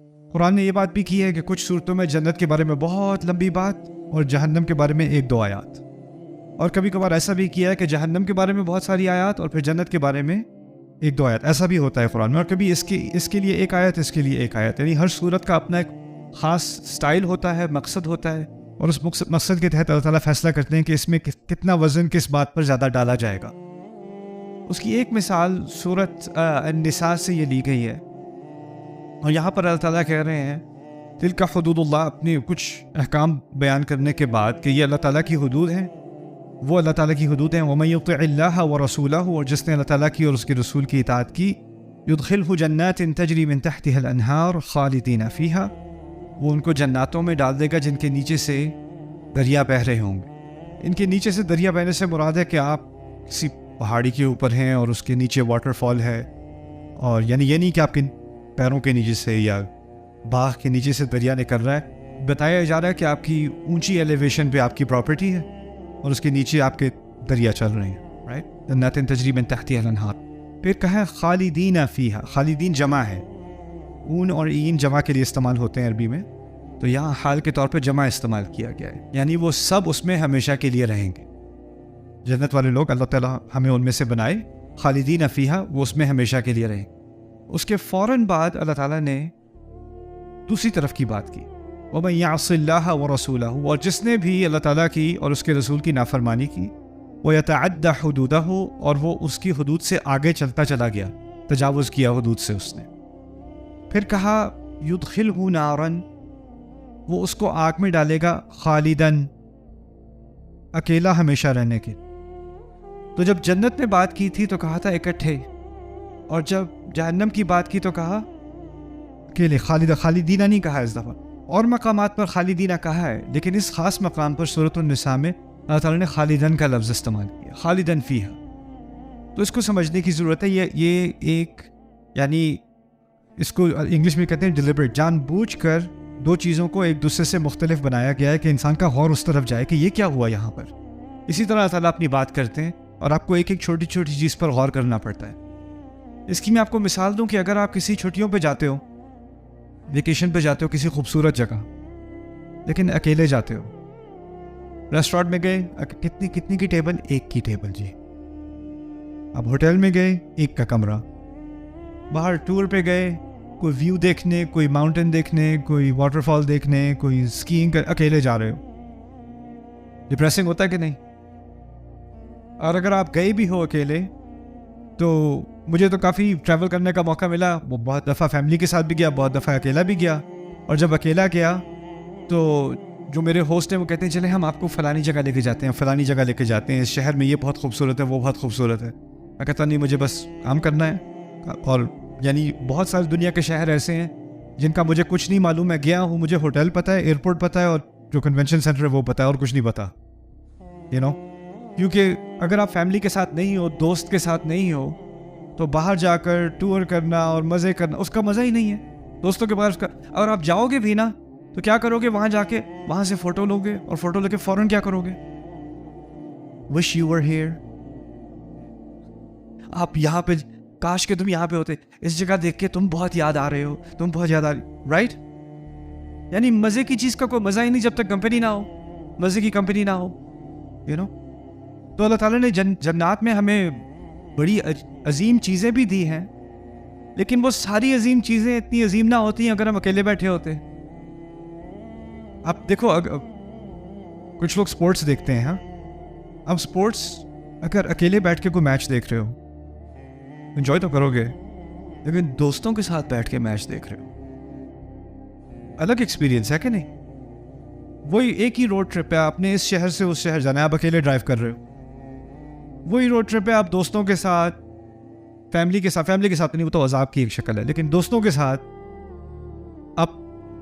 قرآن نے یہ بات بھی کی ہے کہ کچھ صورتوں میں جنت کے بارے میں بہت لمبی بات اور جہنم کے بارے میں 1-2 آیات، اور کبھی کبھار ایسا بھی کیا ہے کہ جہنم کے بارے میں بہت ساری آیات اور پھر جنت کے بارے میں 1-2 آیات. ایسا بھی ہوتا ہے قرآن میں. اور کبھی اس کے لیے 1 آیت، اس کے لیے 1 آیت. یعنی ہر صورت کا اپنا ایک خاص سٹائل ہوتا ہے، مقصد ہوتا ہے، اور اس مقصد کے تحت اللہ تعالیٰ فیصلہ کرتے ہیں کہ اس میں کتنا وزن کس بات پر زیادہ ڈالا جائے گا. اس کی ایک مثال سورۃ النساء سے یہ لی گئی ہے، اور یہاں پر اللہ تعالیٰ کہہ رہے ہیں تلک حدود اللہ، اپنے کچھ احکام بیان کرنے کے بعد کہ یہ اللہ تعالیٰ کی حدود ہیں، وہ اللہ تعالیٰ کی حدود ہیں. وَمَن يُطِعِ اللَّهَ وَرَسُولَهُ، اور جس نے اللہ تعالیٰ کی اور اس کے رسول کی اطاعت کی، يُدْخِلْهُ جَنَّاتٍ تَجْرِي مِن تَحْتِهَا الْأَنْهَارُ خَالِدِينَ فِيهَا، وہ ان کو جناتوں میں ڈال دے گا جن کے نیچے سے دریا بہہ رہے ہوں گے. ان کے نیچے سے دریا بہنے سے مراد ہے کہ آپ کسی پہاڑی کے اوپر ہیں اور اس کے نیچے واٹر فال ہے، اور یعنی یہ نہیں کہ آپ کے پیروں کے نیچے سے یا باغ کے نیچے سے دریا نکل رہا ہے. بتایا جا رہا ہے کہ آپ کی اونچی ایلیویشن پہ آپ کی پراپرٹی ہے اور اس کے نیچے آپ کے دریا چل رہے ہیں، رائٹ. جنات تجری من تحتها الانہار. پھر کہا خالدین فیہا، خالدین جمع ہے، اون اور این جمع کے لیے استعمال ہوتے ہیں عربی میں، تو یہاں حال کے طور پہ جمع استعمال کیا گیا ہے، یعنی وہ سب اس میں ہمیشہ کے لیے رہیں گے. جنت والے لوگ اللہ تعالیٰ ہمیں ان میں سے بنائے. خالدین فیہا، وہ اس میں ہمیشہ کے لیے رہیں. اس کے فوراً بعد اللہ تعالیٰ نے دوسری طرف کی بات کی، وَمَن يَعْصِ اللَّهَ وَرَسُولَهُ، اور جس نے بھی اللہ تعالیٰ کی اور اس کے رسول کی نافرمانی کی، وَيَتَعَدَّ حُدُودَهُ، اور وہ اس کی حدود سے آگے چلتا چلا گیا، تجاوز کیا حدود سے اس نے. پھر کہا يُدْخِلْهُ نَارًا، وہ اس کو آگ میں ڈالے گا، خالداً، اکیلا ہمیشہ رہنے کے. تو جب جنت میں بات کی تھی تو کہا تھا اکٹھے، اور جب جہنم کی بات کی تو کہا اکیلے. خالدینہ نہیں کہا اس دفعہ. اور مقامات پر خالدینہ کہا ہے، لیکن اس خاص مقام پر سورۃ النساء میں اللہ تعالیٰ نے خالدن کا لفظ استعمال کیا، خالدن فیہا. تو اس کو سمجھنے کی ضرورت ہے. یہ ایک، یعنی اس کو انگلش میں کہتے ہیں ڈیلیبریٹ، جان بوجھ کر 2 چیزوں کو ایک دوسرے سے مختلف بنایا گیا ہے کہ انسان کا غور اس طرف جائے کہ یہ کیا ہوا یہاں پر. اسی طرح اللہ تعالیٰ اپنی بات کرتے ہیں اور آپ کو ایک ایک چھوٹی چھوٹی چیز پر غور کرنا پڑتا ہے. اس کی میں آپ کو مثال دوں کہ اگر آپ کسی چھٹیوں پہ جاتے ہو، ویکیشن پہ جاتے ہو کسی خوبصورت جگہ، لیکن اکیلے جاتے ہو. ریسٹورینٹ میں گئے، کتنی کی ٹیبل؟ 1 کی ٹیبل جی. اب ہوٹل میں گئے، 1 کا کمرہ. باہر ٹور پہ گئے، کوئی ویو دیکھنے، کوئی ماؤنٹین دیکھنے، کوئی واٹر فال دیکھنے، کوئی اسکیئنگ اکیلے جا رہے ہو. ڈپریسنگ ہوتا ہے کہ نہیں؟ اور اگر آپ گئے بھی ہو اکیلے، تو مجھے تو کافی ٹریول کرنے کا موقع ملا. وہ بہت دفعہ فیملی کے ساتھ بھی گیا، بہت دفعہ اکیلا بھی گیا. اور جب اکیلا گیا تو جو میرے ہوسٹ ہیں وہ کہتے ہیں چلے ہم آپ کو فلانی جگہ لے کے جاتے ہیں، فلانی جگہ لے کے جاتے ہیں، اس شہر میں یہ بہت خوبصورت ہے، وہ بہت خوبصورت ہے. میں کہتا نہیں، مجھے بس کام کرنا ہے. اور یعنی بہت ساری دنیا کے شہر ایسے ہیں جن کا مجھے کچھ نہیں معلوم. میں گیا ہوں، مجھے ہوٹل پتہ ہے، ایئرپورٹ پتہ ہے، اور جو کنونشن سینٹر ہے وہ پتہ ہے، اور کچھ نہیں پتہ. کیونکہ اگر آپ فیملی کے ساتھ نہیں ہو، دوست کے ساتھ نہیں ہو، تو باہر جا کر ٹور کرنا اور مزے کرنا اس کا مزہ ہی نہیں ہے. دوستوں کے بعد اس کا، اگر آپ جاؤ گے بھی نا تو کیا کرو گے؟ وہاں جا کے وہاں سے فوٹو لو گے، اور فوٹو لے کے فوراً کیا کرو گے؟ Wish you were here. آپ یہاں پہ، کاش کہ تم یہاں پہ ہوتے، اس جگہ دیکھ کے تم بہت یاد آ رہے ہو، تم بہت یاد آ رہی، رائٹ. یعنی مزے کی چیز کا کوئی مزہ ہی نہیں جب تک کمپنی نہ ہو، مزے کی کمپنی نہ ہو. تو اللہ تعالیٰ نے جنات میں ہمیں بڑی عظیم چیزیں بھی دی ہیں، لیکن وہ ساری عظیم چیزیں اتنی عظیم نہ ہوتی ہیں اگر ہم اکیلے بیٹھے ہوتے. آپ دیکھو، کچھ لوگ سپورٹس دیکھتے ہیں. ہاں، اب سپورٹس اگر اکیلے بیٹھ کے کوئی میچ دیکھ رہے ہو، انجوائے تو کرو گے، لیکن دوستوں کے ساتھ بیٹھ کے میچ دیکھ رہے ہو، الگ ایکسپیرینس ہے کہ نہیں؟ وہی ایک ہی روڈ ٹرپ ہے، آپ نے اس شہر سے اس شہر جانا ہے، آپ اکیلے ڈرائیو کر رہے ہو. وہی روڈ ٹرپ ہے، آپ دوستوں کے ساتھ، فیملی کے ساتھ نہیں، وہ تو عذاب کی ایک شکل ہے، لیکن دوستوں کے ساتھ آپ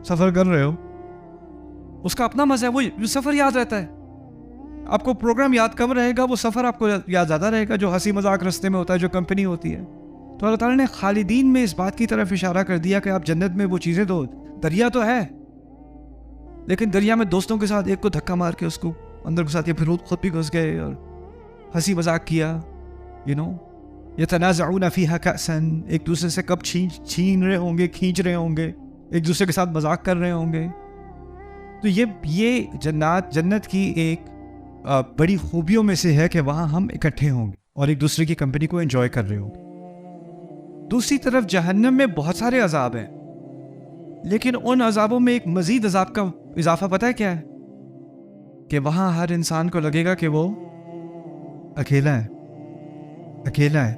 سفر کر رہے ہو، اس کا اپنا مزہ ہے. وہ سفر یاد رہتا ہے آپ کو. پروگرام یاد کم رہے گا، وہ سفر آپ کو یاد زیادہ رہے گا، جو ہنسی مذاق رستے میں ہوتا ہے، جو کمپنی ہوتی ہے. تو اللہ تعالیٰ نے خالدین میں اس بات کی طرف اشارہ کر دیا کہ آپ جنت میں وہ چیزیں دو. دریا تو ہے، لیکن دریا میں دوستوں کے ساتھ ایک کو دھکا مار کے اس کو اندر گھساتی ہے، پھر خود بھی گھس گئے اور ہنسی مذاق کیا. یتنازعون فیہا کأسا، ایک دوسرے سے کب چھین رہے ہوں گے، کھینچ رہے ہوں گے. ایک دوسرے کے ساتھ مذاق کر رہے ہوں گے. تو یہ جنت کی ایک بڑی خوبیوں میں سے ہے کہ وہاں ہم اکٹھے ہوں گے اور ایک دوسرے کی کمپنی کو انجوائے کر رہے ہوں گے. دوسری طرف جہنم میں بہت سارے عذاب ہیں، لیکن ان عذابوں میں ایک مزید عذاب کا اضافہ پتہ ہے کیا ہے؟ کہ وہاں ہر انسان کو لگے گا کہ وہ اکیلا ہے.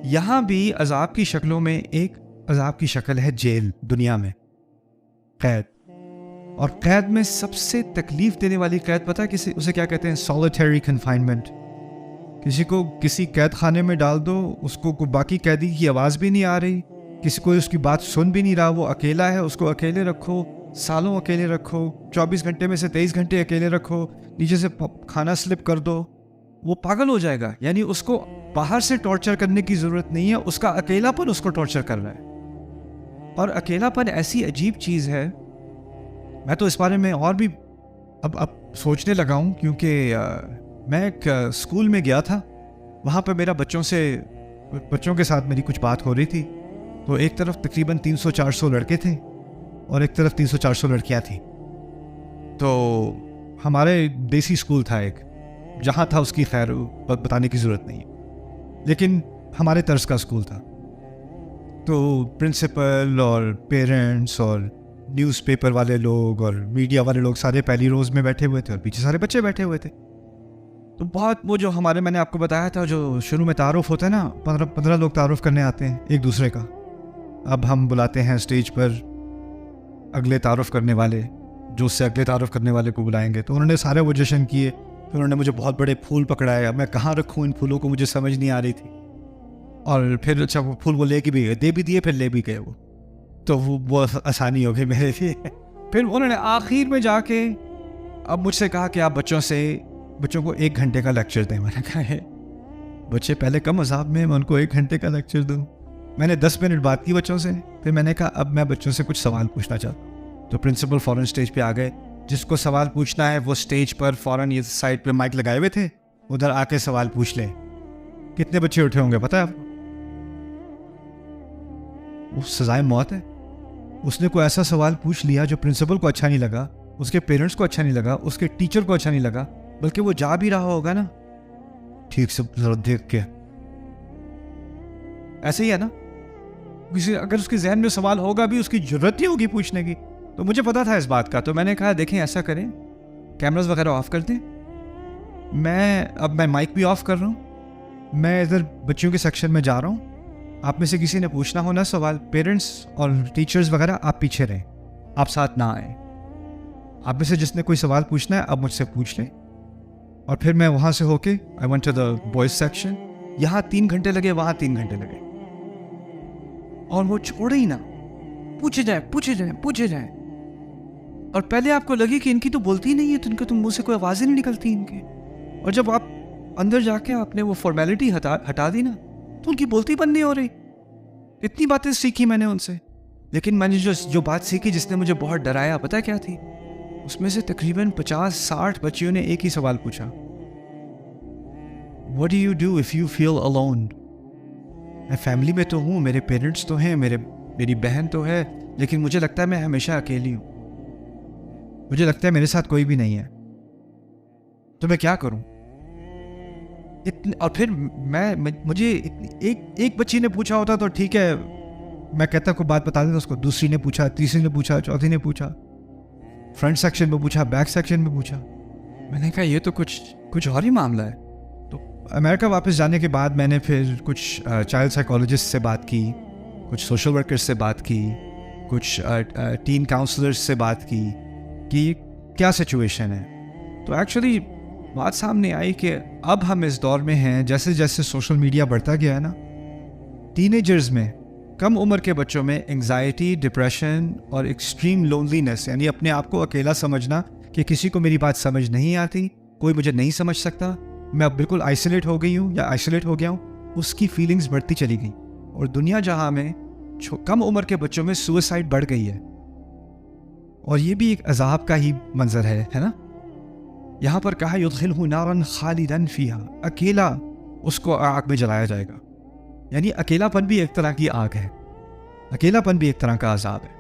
یہاں بھی عذاب کی شکلوں میں ایک عذاب کی شکل ہے جیل، دنیا میں قید. اور قید میں سب سے تکلیف دینے والی قید پتہ ہے اسے کیا کہتے ہیں؟ سولیٹری کنفائنمنٹ. کسی کو کسی قید خانے میں ڈال دو، اس کو باقی قیدی کی آواز بھی نہیں آ رہی، کسی کو اس کی بات سن بھی نہیں رہا، وہ اکیلا ہے، اس کو اکیلے رکھو، سالوں اکیلے رکھو، 24 گھنٹے میں سے 23 گھنٹے اکیلے رکھو، نیچے سے کھانا سلپ کر دو، وہ پاگل ہو جائے گا. یعنی اس کو باہر سے ٹارچر کرنے کی ضرورت نہیں ہے، اس کا اکیلا پن اس کو ٹارچر کر رہا ہے. اور اکیلا پن ایسی عجیب چیز ہے، میں تو اس بارے میں اور بھی اب سوچنے لگا ہوں، کیونکہ میں ایک اسکول میں گیا تھا، وہاں پہ میرا بچوں کے ساتھ میری کچھ بات ہو رہی تھی. تو ایک طرف تقریباً 300-400 لڑکے تھے اور ایک طرف 300-400 لڑکیاں تھیں. تو ہمارے دیسی اسکول تھا ایک، جہاں تھا اس کی خیر بتانے کی ضرورت نہیں ہے، لیکن ہمارے طرز کا اسکول تھا. تو پرنسپل اور پیرنٹس اور نیوز پیپر والے لوگ اور میڈیا والے لوگ سارے پہلی روز میں بیٹھے ہوئے تھے اور پیچھے سارے بچے بیٹھے ہوئے تھے. تو بہت وہ جو میں نے آپ کو بتایا تھا جو شروع میں تعارف ہوتا ہے نا، 15 لوگ تعارف کرنے آتے ہیں ایک دوسرے کا. اب ہم بلاتے ہیں اسٹیج پر اگلے تعارف کرنے والے، جو اس سے اگلے تعارف کرنے والے کو بلائیں گے. تو انہوں نے سارے وہ جشن کیے، پھر انہوں نے مجھے بہت بڑے پھول پکڑائے. اب میں کہاں رکھوں ان پھولوں کو، مجھے سمجھ نہیں آ رہی تھی. اور پھر اچھا وہ پھول وہ لے کے بھی گئے، دے بھی دیے، پھر لے بھی گئے. وہ تو وہ آسانی ہو گئی میرے لیے. پھر انہوں نے آخر میں جا کے اب مجھ سے کہا کہ آپ بچوں کو 1 گھنٹے کا لیکچر دیں. میں نے کہا ہے بچے پہلے کم عذاب میں، میں ان کو 1 گھنٹے کا لیکچر دوں؟ میں نے 10 منٹ بات کی بچوں سے، پھر میں نے کہا اب میں بچوں سے کچھ سوال پوچھنا چاہتا ہوں. تو پرنسپل فوراً اسٹیج پہ آ گئے، جس کو سوال پوچھنا ہے وہ اسٹیج پر فوراً یہ سائڈ پہ مائک لگائے ہوئے تھے، ادھر آ کے سوال پوچھ لیں. کتنے بچے اٹھے ہوں گے پتہ ہے آپ کو؟ وہ سزائے موت ہے. اس نے کوئی ایسا سوال پوچھ لیا جو پرنسپل کو اچھا نہیں لگا، اس کے پیرنٹس کو اچھا نہیں لگا، اس کے ٹیچر کو اچھا نہیں لگا، بلکہ وہ جا بھی رہا ہوگا نا ٹھیک سے دیکھ کے. ایسے ہی ہے نا، اگر اس کے ذہن میں سوال ہوگا بھی، اس کی ضرورت نہیں ہوگی پوچھنے کی. تو مجھے پتا تھا اس بات کا. تو میں نے کہا دیکھیں ایسا کریں، کیمراز وغیرہ آف کر دیں، میں مائک بھی آف کر رہا ہوں، میں ادھر بچوں کے سیکشن میں جا رہا ہوں. آپ میں سے کسی نے پوچھنا ہونا سوال، پیرنٹس اور ٹیچرز وغیرہ آپ پیچھے رہیں، آپ ساتھ نہ آئیں. آپ میں سے جس نے کوئی سوال پوچھنا ہے آپ مجھ سے پوچھ لیں. اور پھر میں وہاں سے ہو کے I went to the boys section. یہاں 3 گھنٹے لگے، وہاں 3 گھنٹے لگے، اور وہ چھوڑے ہی نہ، پوچھے جائیں. اور پہلے آپ کو لگے کہ ان کی تو بولتی نہیں ہے، تو ان کے تو منہ سے کوئی آواز ہی نہیں نکلتی ان کے. اور جب آپ اندر جا کے آپ نے وہ فارمیلٹی ہٹا دی نا، تو ان کی بولتی بند نہیں ہو رہی. اتنی باتیں سیکھی میں نے ان سے، لیکن میں نے جو بات سیکھی جس نے مجھے بہت ڈرایا، پتہ کیا تھی؟ اس میں سے تقریباً 50-60 بچیوں نے ایک ہی سوال پوچھا، What do you do if you feel alone? میں فیملی میں تو ہوں، میرے پیرنٹس تو ہیں، میری بہن تو ہے، لیکن مجھے لگتا ہے میں ہمیشہ اکیلی ہوں، مجھے لگتا ہے میرے ساتھ کوئی بھی نہیں ہے، تو میں کیا کروں؟ اور پھر مجھے ایک بچی نے پوچھا ہوتا تو ٹھیک ہے، میں کہتا کوئی بات بتا دیتا اس کو. دوسری نے پوچھا، تیسری نے پوچھا، چوتھی نے پوچھا، فرنٹ سیکشن میں پوچھا، بیک سیکشن میں پوچھا. میں نے کہا یہ تو کچھ اور ہی معاملہ ہے. تو امریکہ واپس جانے کے بعد میں نے پھر کچھ چائلڈ سائیکالوجسٹ سے بات کی، کچھ سوشل ورکرز سے بات کی، کچھ ٹین کاؤنسلرز سے بات کی کہ کیا سچویشن ہے. تو ایکچولی بات سامنے آئی کہ اب ہم اس دور میں ہیں، جیسے جیسے سوشل میڈیا بڑھتا گیا ہے نا، ٹین ایجرز میں، کم عمر کے بچوں میں انگزائٹی، ڈپریشن اور ایکسٹریم لونلینس، یعنی اپنے آپ کو اکیلا سمجھنا کہ کسی کو میری بات سمجھ نہیں آتی، کوئی مجھے نہیں سمجھ سکتا، میں اب بالکل آئسولیٹ ہو گئی ہوں یا آئسولیٹ ہو گیا ہوں، اس کی فیلنگز بڑھتی چلی گئیں. اور دنیا جہاں میں کم عمر کے بچوں میں سوئسائڈ بڑھ گئی ہے. اور یہ بھی ایک عذاب کا ہی منظر ہے نا. یہاں پر کہا یدخلہ نارا خالدا فیہا، اکیلا اس کو آگ میں جلایا جائے گا. یعنی اکیلا پن بھی ایک طرح کی آگ ہے، اکیلا پن بھی ایک طرح کا عذاب ہے.